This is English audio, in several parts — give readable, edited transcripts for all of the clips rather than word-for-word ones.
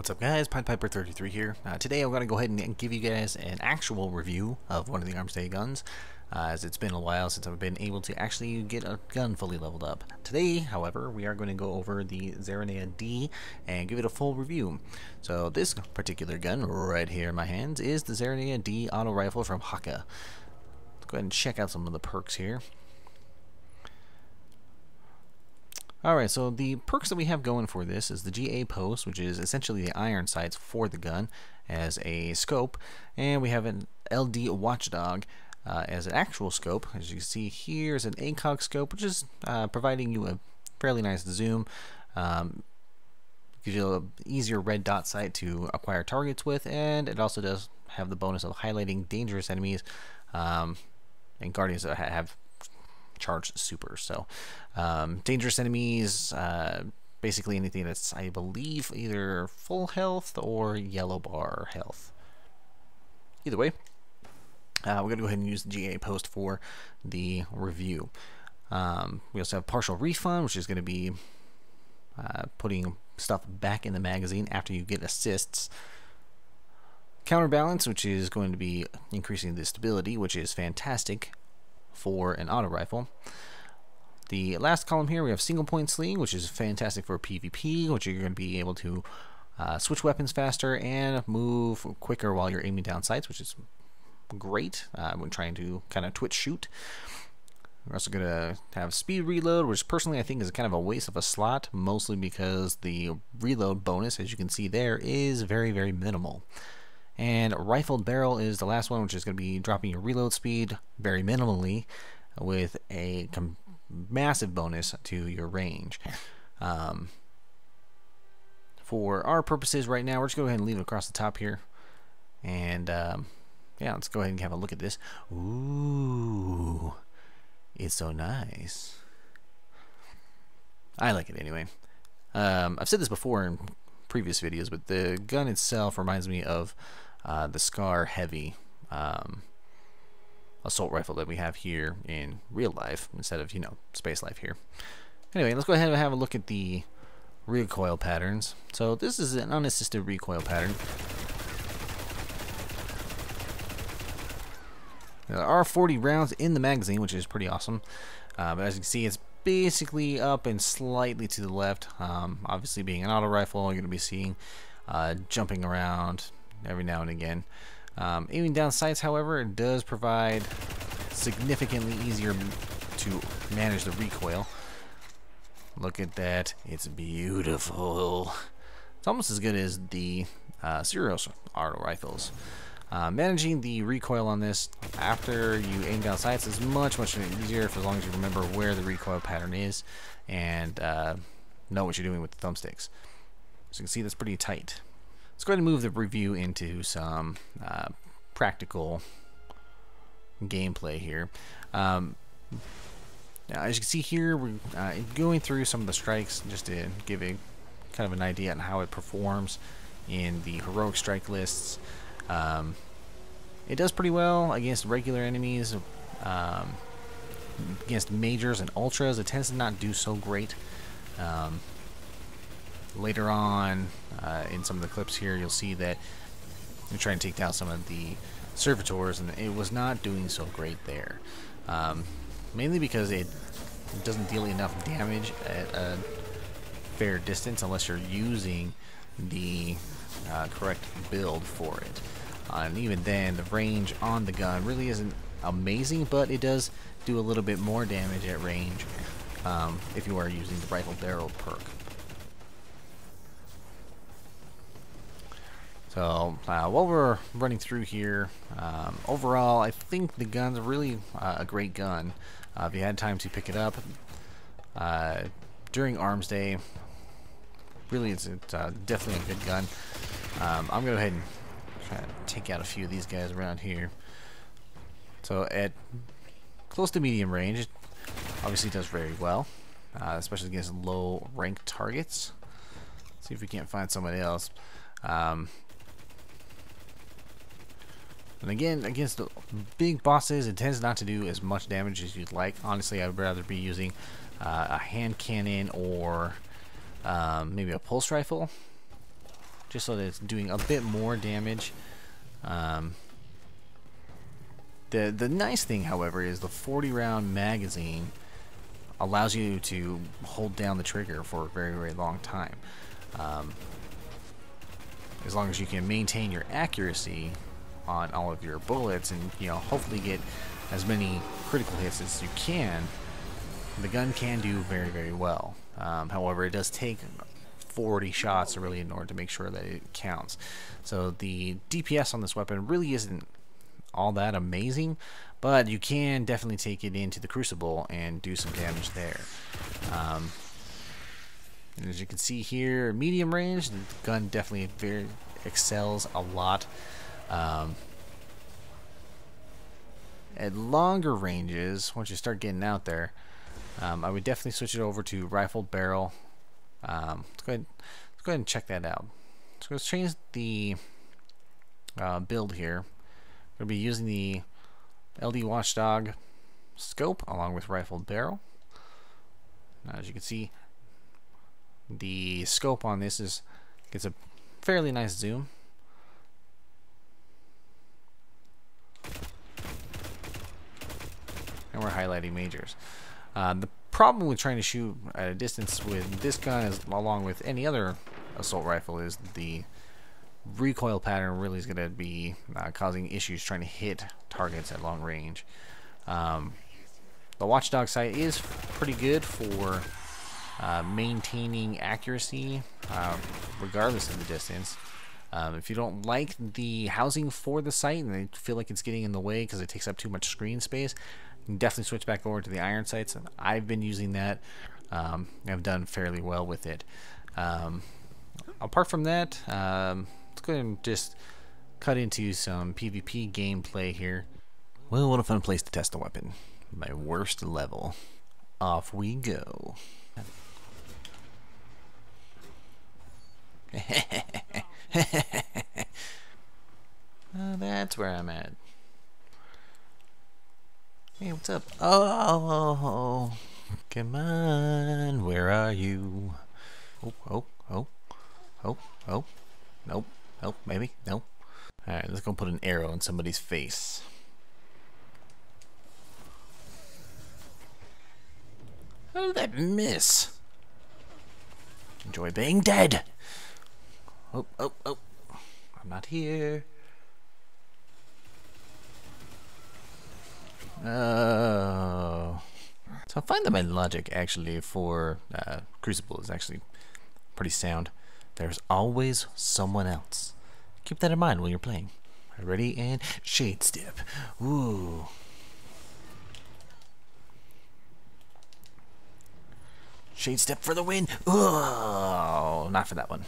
What's up guys, Piper33 here. Today I'm going to go ahead and give you guys an actual review of one of the Armsday guns, as it's been a while since I've been able to actually get a gun fully leveled up. Today, however, we are going to go over the Zerina D and give it a full review. So this particular gun right here in my hands is the Zerina D auto rifle from Hakke. Let's go ahead and check out some of the perks here. Alright, so the perks that we have going for this is the GA post, which is essentially the iron sights for the gun as a scope, and we have an LD watchdog as an actual scope. As you can see here is an ACOG scope, which is providing you a fairly nice zoom, gives you an easier red dot sight to acquire targets with, and it also does have the bonus of highlighting dangerous enemies and guardians that have charged super. So dangerous enemies, basically anything that's, I believe, either full health or yellow bar health. Either way, we're going to go ahead and use the GA post for the review. We also have partial refund, which is going to be putting stuff back in the magazine after you get assists. Counterbalance, which is going to be increasing the stability, which is fantastic for an auto rifle. The last column here we have single point sling, which is fantastic for PvP, which you're going to be able to switch weapons faster and move quicker while you're aiming down sights, which is great when trying to kind of twitch shoot. We're also going to have speed reload, which personally I think is kind of a waste of a slot, mostly because the reload bonus, as you can see there, is very, very minimal. And rifled barrel is the last one, which is going to be dropping your reload speed very minimally with a massive bonus to your range. For our purposes right now, we're just going to go ahead and leave it across the top here. And yeah, let's go ahead and have a look at this. Ooh, it's so nice. I like it anyway. I've said this before in previous videos, but the gun itself reminds me of the Scar Heavy assault rifle that we have here in real life instead of, you know, space life here. Anyway, let's go ahead and have a look at the recoil patterns. So this is an unassisted recoil pattern. There are 40 rounds in the magazine, which is pretty awesome. But as you can see, it's basically up and slightly to the left. Obviously, being an auto rifle, you're going to be seeing jumping around every now and again. Aiming down sights, however, it does provide significantly easier to manage the recoil. Look at that. It's beautiful. It's almost as good as the Serious auto rifles. Managing the recoil on this after you aim down sights is much easier as long as you remember where the recoil pattern is and know what you're doing with the thumbsticks. So you can see that's pretty tight. Let's go ahead and move the review into some practical gameplay here. Now, as you can see here, we're going through some of the strikes just to give a kind of an idea on how it performs in the heroic strike lists. It does pretty well against regular enemies. Against majors and ultras, it tends to not do so great. Later on in some of the clips here, you'll see that you're trying to take down some of the servitors, and it was not doing so great there. Mainly because it doesn't deal enough damage at a fair distance unless you're using the correct build for it. And even then, the range on the gun really isn't amazing, but it does do a little bit more damage at range if you are using the rifle barrel perk. So while we're running through here, overall I think the gun's really a great gun. If you had time to pick it up during Armsday, really it's definitely a good gun. I'm going to go ahead and try to take out a few of these guys around here. So at close to medium range, it obviously does very well, especially against low rank targets. Let's see if we can't find somebody else. And again, against the big bosses, it tends not to do as much damage as you'd like. Honestly, I would rather be using a hand cannon or maybe a pulse rifle, just so that it's doing a bit more damage. The nice thing, however, is the 40-round magazine allows you to hold down the trigger for a very, very long time. As long as you can maintain your accuracy on all of your bullets and, you know, hopefully get as many critical hits as you can, the gun can do very, very well. However, it does take 40 shots really in order to make sure that it counts. So the DPS on this weapon really isn't all that amazing, but you can definitely take it into the Crucible and do some damage there. And as you can see here, medium range, the gun definitely excels a lot. At longer ranges, once you start getting out there, I would definitely switch it over to rifled barrel. Let's go ahead and check that out. So let's change the build here. We're going to be using the LD Watchdog scope along with rifled barrel. Now, as you can see, the scope on this gets a fairly nice zoom. And we're highlighting majors. The problem with trying to shoot at a distance with this gun, along with any other assault rifle, is the recoil pattern really is going to be causing issues trying to hit targets at long range. The Watchdog sight is pretty good for maintaining accuracy regardless of the distance. If you don't like the housing for the sight and they feel like it's getting in the way because it takes up too much screen space, you can definitely switch back over to the iron sights. I've been using that. I've done fairly well with it. Apart from that, let's go ahead and just cut into some PvP gameplay here. Well, what a fun place to test the weapon. My worst level. Off we go. That's where I'm at. Hey, what's up? Oh, come on. Where are you? Oh. Nope, maybe. Nope. Alright, let's go put an arrow in somebody's face. How did that miss? Enjoy being dead. Oh. I'm not here. Oh. So I find that my logic actually for Crucible is actually pretty sound. There's always someone else. Keep that in mind when you're playing. Ready, and shade step. Ooh. Shade step for the win. Oh, not for that one.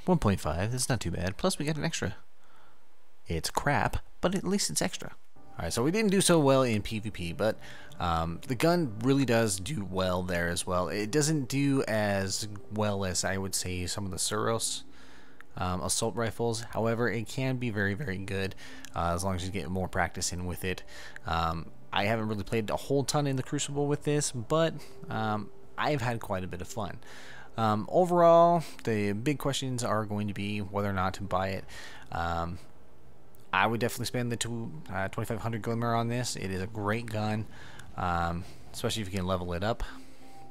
1.5, that's not too bad. Plus we got an extra. It's crap, but at least it's extra. Alright, so we didn't do so well in PvP, but the gun really does do well there as well. It doesn't do as well as I would say some of the Suros assault rifles. However, it can be very, very good as long as you get more practice in with it. I haven't really played a whole ton in the Crucible with this, but I've had quite a bit of fun. Overall, the big questions are going to be whether or not to buy it. I would definitely spend the 2,500 glimmer on this. It is a great gun, especially if you can level it up.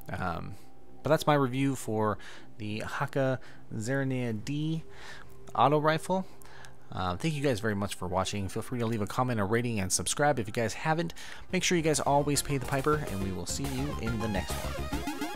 But that's my review for the Hakke Zarinaea-D auto rifle. Thank you guys very much for watching. Feel free to leave a comment, a rating, and subscribe if you guys haven't. Make sure you guys always pay the piper, and we will see you in the next one.